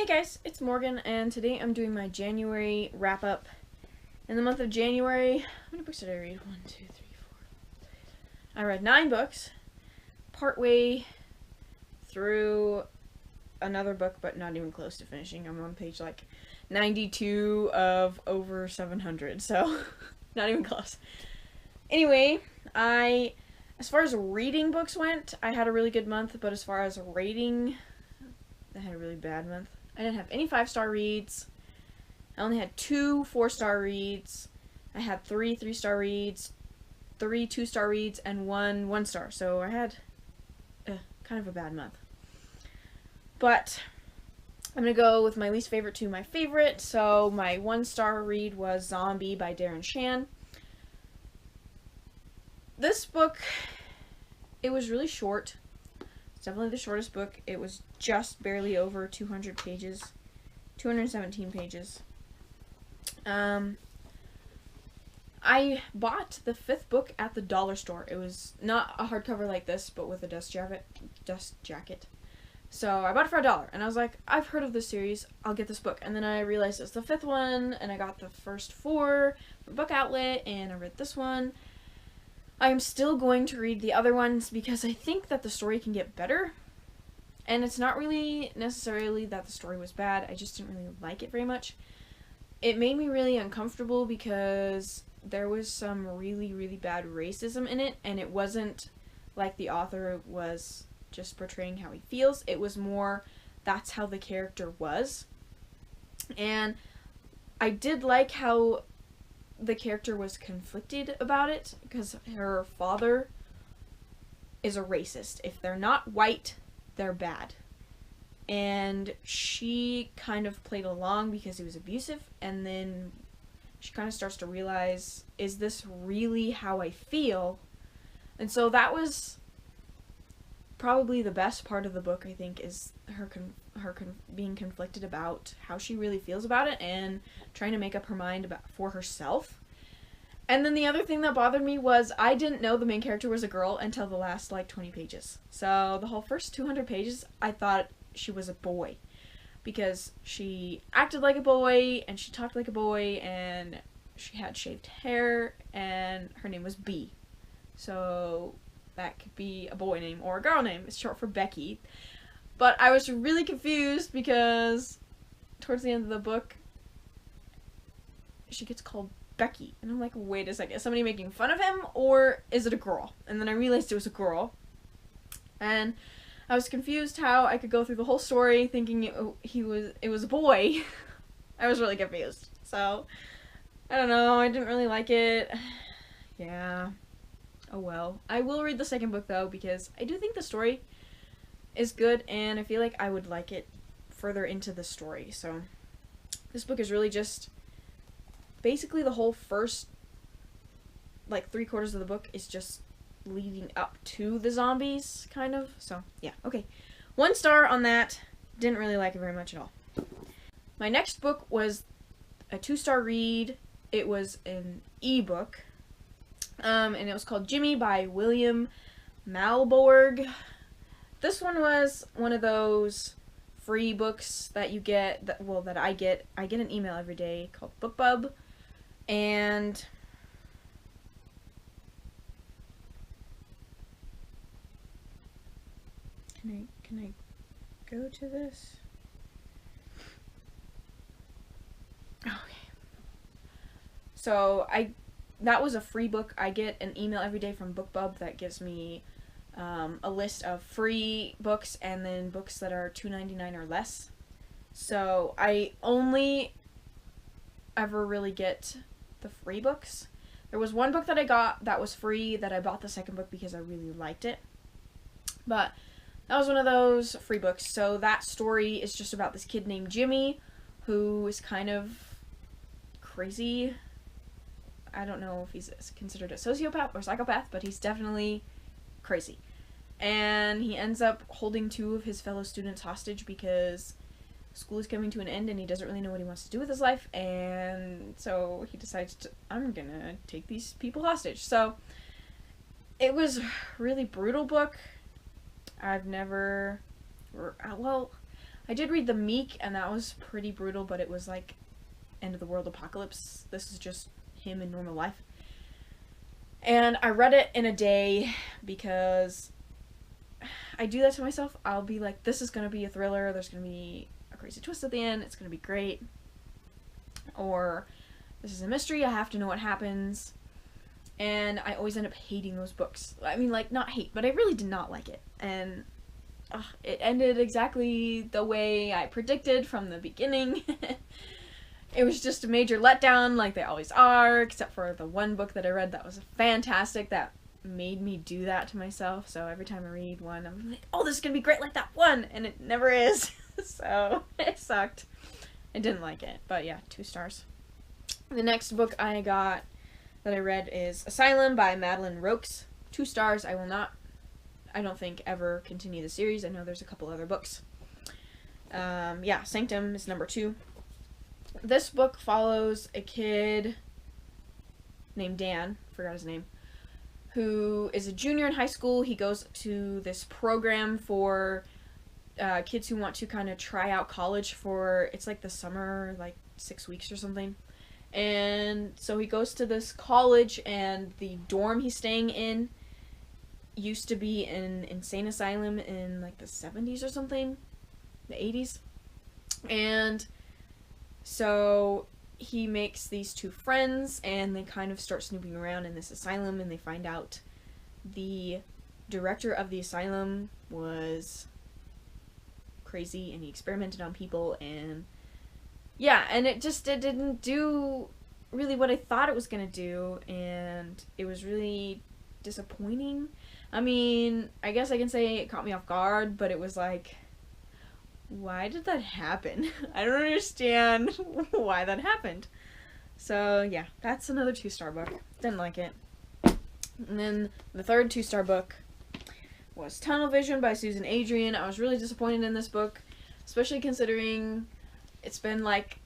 Hey guys, it's Morgan, and today I'm doing my January wrap-up. In the month of January, how many books did I read? 1, 2, 3, 4. I read 9 books, partway through another book, but not even close to finishing. I'm on page like 92 of over 700, so not even close. Anyway, as far as reading books went, I had a really good month, but as far as rating, I had a really bad month. I didn't have any 5-star reads. I only had 2 4-star reads. I had 3 3-star reads, 3 2-star reads, and 1 1-star. So I had kind of a bad month. But I'm going to go with my least favorite to my favorite. So my 1-star read was Zombie by Darren Shan. This book, it was really short. It's definitely the shortest book. It was just barely over 200 pages. 217 pages. I bought the 5th book at the dollar store. It was not a hardcover like this, but with a dust jacket. So I bought it for $1, and I was like, I've heard of this series, I'll get this book. And then I realized it's the 5th one, and I got the first 4 from Book Outlet, and I read this one. I am still going to read the other ones because I think that the story can get better. And it's not really necessarily that the story was bad, I just didn't really like it very much. It made me really uncomfortable because there was some really, really bad racism in it, and it wasn't like the author was just portraying how he feels. It was more, that's how the character was. And I did like how the character was conflicted about it, because her father is a racist. If they're not white, they're bad. And she kind of played along because he was abusive, and then she kind of starts to realize, is this really how I feel? And so that was probably the best part of the book, I think, is her being conflicted about how she really feels about it and trying to make up her mind for herself. And then the other thing that bothered me was I didn't know the main character was a girl until the last like 20 pages. So the whole first 200 pages I thought she was a boy, because she acted like a boy and she talked like a boy and she had shaved hair and her name was B. So that could be a boy name or a girl name. It's short for Becky. But I was really confused because towards the end of the book she gets called Becky. And I'm like, wait a second, is somebody making fun of him or is it a girl? And then I realized it was a girl. And I was confused how I could go through the whole story thinking it was a boy. I was really confused. So, I don't know, I didn't really like it. Yeah. Oh well. I will read the second book though, because I do think the story is good and I feel like I would like it further into the story. So, this book is really just basically the whole first like 3/4 of the book is just leading up to the zombies, kind of. So yeah, okay, 1 star on that. Didn't really like it very much at all. My next book was a 2-star read. It was an ebook, and it was called Jimmy by William Malborg. This one was one of those free books that you get, that I get an email every day called BookBub. And can I go to this? Okay. So that was a free book. I get an email every day from BookBub that gives me a list of free books and then books that are $2.99 or less. So I only ever really get the free books. There was one book that I got that was free that I bought the second book because I really liked it. But that was one of those free books. So that story is just about this kid named Jimmy who is kind of crazy. I don't know if he's considered a sociopath or psychopath, but he's definitely crazy. And he ends up holding 2 of his fellow students hostage because school is coming to an end and he doesn't really know what he wants to do with his life, and so he decides I'm gonna take these people hostage. So it was a really brutal book. I've never, well, I did read The Meek, and that was pretty brutal, but it was like end of the world apocalypse. This is just him in normal life. And I read it in a day because I do that to myself. I'll be like, this is going to be a thriller, there's going to be a crazy twist at the end, it's going to be great. Or, this is a mystery, I have to know what happens. And I always end up hating those books. I mean, like, not hate, but I really did not like it. And it ended exactly the way I predicted from the beginning. It was just a major letdown, like they always are, except for the one book that I read that was fantastic, that made me do that to myself. So every time I read one, I'm like, oh, this is gonna be great like that one, and it never is. So it sucked. I didn't like it, but yeah, 2 stars. The next book I got that I read is Asylum by Madeline Rokes. 2 stars. I will not, I don't think, ever continue the series. I know there's a couple other books. Yeah, Sanctum is number 2. This book follows a kid named Dan, forgot his name, who is a junior in high school. He goes to this program for kids who want to kind of try out college for, it's like the summer, like 6 weeks or something. And so he goes to this college, and the dorm he's staying in used to be an insane asylum in like the 70s or something, the 80s. And so he makes these 2 friends, and they kind of start snooping around in this asylum, and they find out the director of the asylum was crazy, and he experimented on people, and yeah, and it didn't do really what I thought it was gonna do, and it was really disappointing. I mean, I guess I can say it caught me off guard, but it was like, why did that happen? I don't understand why that happened. So yeah, that's another 2-star book. Didn't like it. And then the third 2-star book was Tunnel Vision by Susan Adrian. I was really disappointed in this book, especially considering it's been like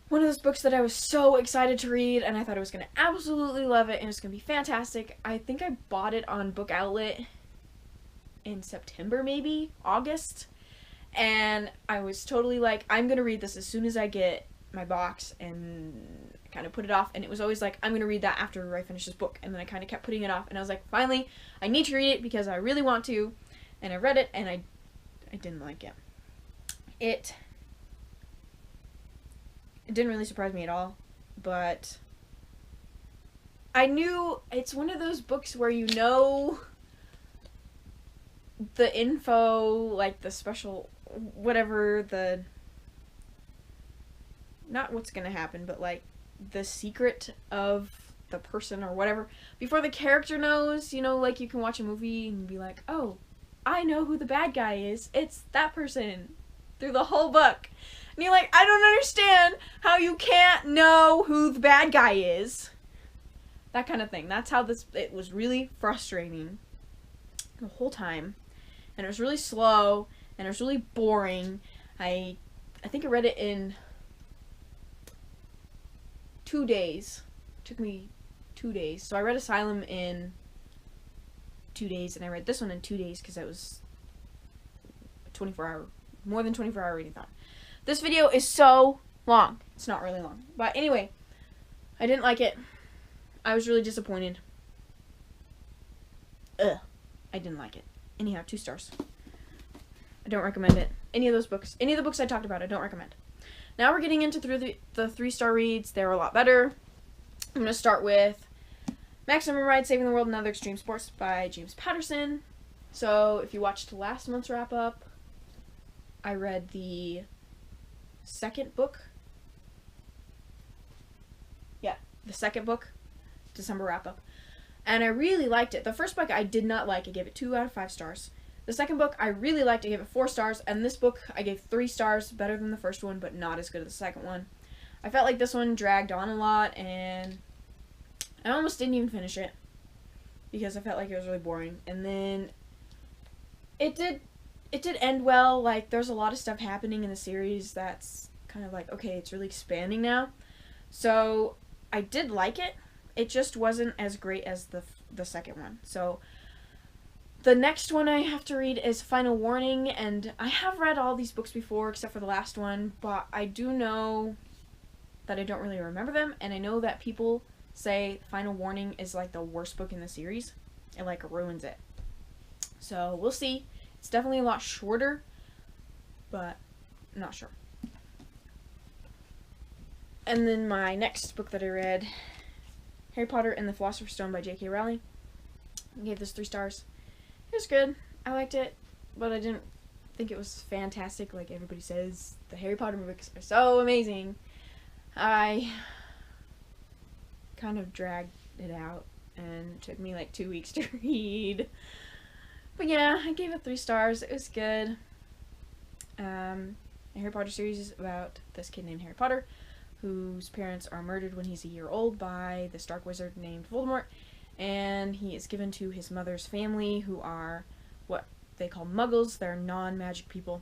one of those books that I was so excited to read, and I thought I was going to absolutely love it, and it was going to be fantastic. I think I bought it on Book Outlet in September, maybe August. And I was totally like, I'm going to read this as soon as I get my box, and kind of put it off. And it was always like, I'm going to read that after I finish this book. And then I kind of kept putting it off. And I was like, finally, I need to read it because I really want to. And I read it, and I didn't like it. It didn't really surprise me at all. But I knew it's one of those books where you know the info, like the special, whatever, the, not what's gonna happen, but like the secret of the person or whatever before the character knows. You know, like you can watch a movie and be like, oh, I know who the bad guy is, it's that person, through the whole book. And you're like, I don't understand how you can't know who the bad guy is. That kind of thing. That's how it was really frustrating the whole time. And it was really slow, and it was really boring. I think I read it in 2 days. It took me 2 days. So I read Asylum in 2 days, and I read this one in 2 days because it was more than 24-hour reading time. This video is so long. It's not really long. But anyway, I didn't like it. I was really disappointed. I didn't like it. Anyhow, 2 stars. I don't recommend it. Any of those books. Any of the books I talked about, I don't recommend. Now we're getting into the 3-star reads. They're a lot better. I'm going to start with Maximum Ride, Saving the World and Other Extreme Sports by James Patterson. So, if you watched last month's wrap-up, I read the second book. Yeah, the second book. December wrap-up. And I really liked it. The first book I did not like. I gave it 2 out of 5 stars. The second book I really liked. I gave it 4 stars. And this book I gave 3 stars. Better than the first one, but not as good as the second one. I felt like this one dragged on a lot, and I almost didn't even finish it because I felt like it was really boring. And then it did end well. Like, there's a lot of stuff happening in the series that's kind of like, okay, it's really expanding now. So I did like it. It just wasn't as great as the second one. So The next one I have to read is Final Warning, and I have read all these books before except for the last one, but I do know that I don't really remember them, and I know that people say Final Warning is like the worst book in the series. It like ruins it. So we'll see. It's definitely a lot shorter, but I'm not sure. And then my next book that I read, Harry Potter and the Philosopher's Stone by J.K. Rowling. I gave this 3 stars. It was good. I liked it, but I didn't think it was fantastic like everybody says. The Harry Potter books are so amazing. I kind of dragged it out and it took me like 2 weeks to read. But yeah, I gave it 3 stars. It was good. The Harry Potter series is about this kid named Harry Potter, whose parents are murdered when he's a year old by this dark wizard named Voldemort, and he is given to his mother's family, who are what they call muggles. They're non-magic people.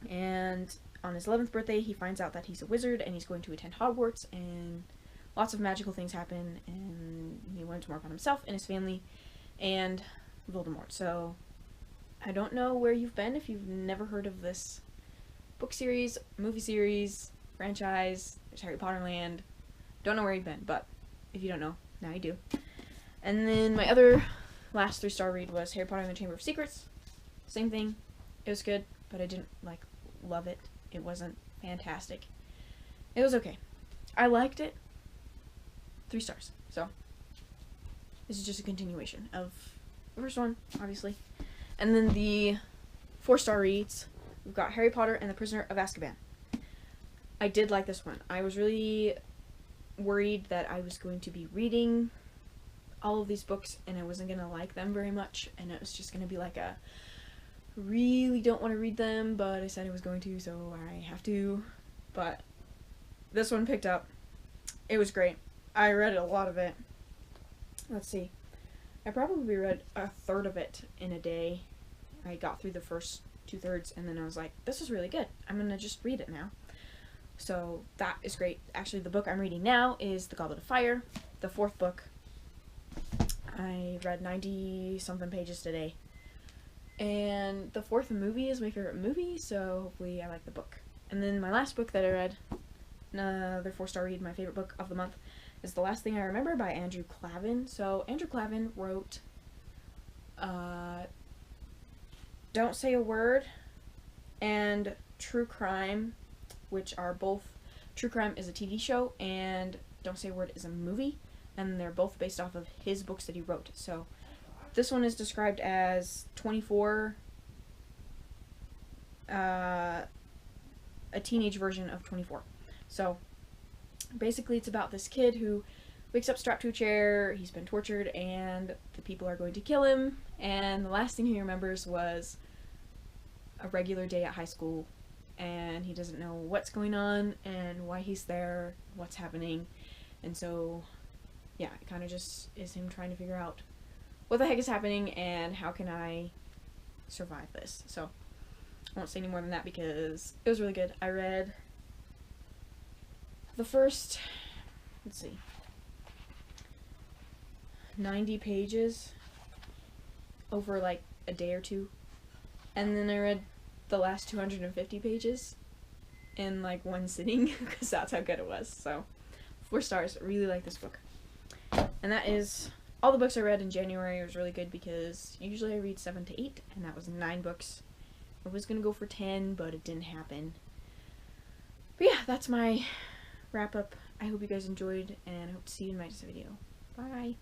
And on his 11th birthday, he finds out that he's a wizard, and he's going to attend Hogwarts, and lots of magical things happen, and he learns more about himself and his family, and Voldemort. So, I don't know where you've been if you've never heard of this book series, movie series, franchise. There's Harry Potter Land. Don't know where you've been, but if you don't know, now you do. And then my other last 3-star read was Harry Potter and the Chamber of Secrets. Same thing. It was good, but I didn't like love it. It wasn't fantastic. It was okay. I liked it. 3 stars. So this is just a continuation of the first one, obviously. And then the 4-star reads, we've got Harry Potter and the Prisoner of Azkaban. I did like this one. I was really worried that I was going to be reading all of these books and I wasn't going to like them very much, and it was just going to be like a really don't want to read them, but I said I was going to, so I have to. But this one picked up. It was great. I read a lot of it. Let's see. I probably read a third of it in a day. I got through the first 2/3 and then I was like, this is really good. I'm going to just read it now. So that is great. Actually, the book I'm reading now is The Goblet of Fire, the 4th book. I read 90-something pages today. And the 4th movie is my favorite movie, so hopefully I like the book. And then my last book that I read, another 4-star read, my favorite book of the month, is The Last Thing I Remember by Andrew Clavin. So Andrew Clavin wrote Don't Say a Word and True Crime, which are both, True Crime is a TV show and Don't Say a Word is a movie, and they're both based off of his books that he wrote. So this one is described as 24, a teenage version of 24. So basically it's about this kid who wakes up strapped to a chair, he's been tortured, and the people are going to kill him, and the last thing he remembers was a regular day at high school, and he doesn't know what's going on and why he's there, what's happening, and so yeah, it kind of just is him trying to figure out what the heck is happening and how can I survive this. So I won't say any more than that because it was really good. I read the first, let's see, 90 pages over like a day or two, and then I read the last 250 pages in like one sitting because that's how good it was. So 4 stars. I really like this book. And that is all the books I read in January. It was really good because usually I read 7 to 8, and that was 9 books. I was gonna go for 10, but it didn't happen. But yeah, that's my wrap up. I hope you guys enjoyed, and I hope to see you in my next video. Bye.